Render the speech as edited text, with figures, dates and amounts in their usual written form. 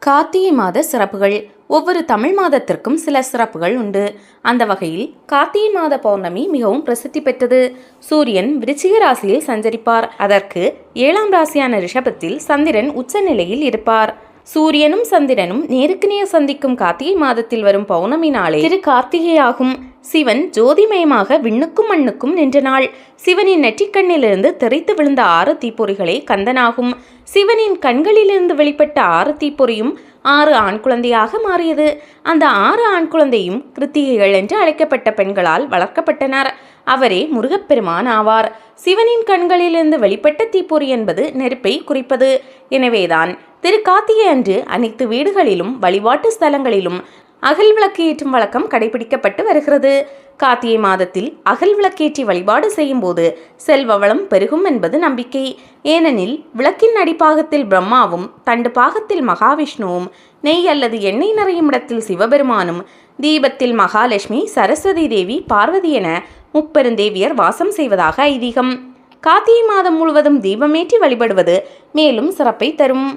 கார்த்திகை மாத சிறப்புகள். ஒவ்வொரு தமிழ் மாதத்திற்கும் சில சிறப்புகள் உண்டு. அந்த வகையில் கார்த்திகை மாத பௌர்ணமி மிகவும் பிரசித்தி பெற்றது. சூரியன் விருச்சிக ராசியில் சஞ்சரிப்பார். அதற்கு 7ஆம் ராசியான ரிஷபத்தில் சந்திரன் உச்ச நிலையில் இருப்பார். சூரியனும் சந்திரனும் நேருக்கு நேர் சந்திக்கும் கார்த்திகை மாதத்தில் வரும் பௌர்ணமி நாளே திரு கார்த்திகையாகும். சிவன் ஜோதிமயமாக விண்ணுக்கும் மண்ணுக்கும் நின்ற நாள். சிவனின் நெற்றிக்கண்ணிலிருந்து தெரித்து விழுந்த 6 தீப்பொறிகளே கந்தனாகும். சிவனின் கண்களிலிருந்து வெளிப்பட்ட 6 தீப்பொறியும் 6 ஆண் குழந்தையாக மாறியது. அந்த 6 ஆண் குழந்தையும் கிருத்திகைகள் என்று அழைக்கப்பட்ட பெண்களால் வளர்க்கப்பட்டனர். அவரே முருகப்பெருமான் ஆவார். சிவனின் கண்களிலிருந்து வெளிப்பட்ட தீப்பொறி என்பது நெருப்பை குறிப்பது. எனவேதான் திரு கார்த்திகை அன்று அனைத்து வீடுகளிலும் வழிபாட்டு ஸ்தலங்களிலும் அகல் விளக்கு ஏற்றும் வழக்கம் கடைபிடிக்கப்பட்டு வருகிறது. கார்த்திகை மாதத்தில் அகல் விளக்கேற்றி வழிபாடு செய்யும் போது செல்வ வளம் பெருகும் என்பது நம்பிக்கை. ஏனெனில் விளக்கின் அடிப்பாகத்தில் பிரம்மாவும் தண்டு பாகத்தில் மகாவிஷ்ணுவும் நெய் அல்லது எண்ணெய் நிறையும் இடத்தில் சிவபெருமானும் தீபத்தில் மகாலட்சுமி, சரஸ்வதி தேவி, பார்வதி என முப்பெருந்தேவியர் வாசம் செய்வதாக ஐதீகம். கார்த்திகை மாதம் முழுவதும் தீபமேற்றி வழிபடுவது மேலும் சிறப்பை தரும்.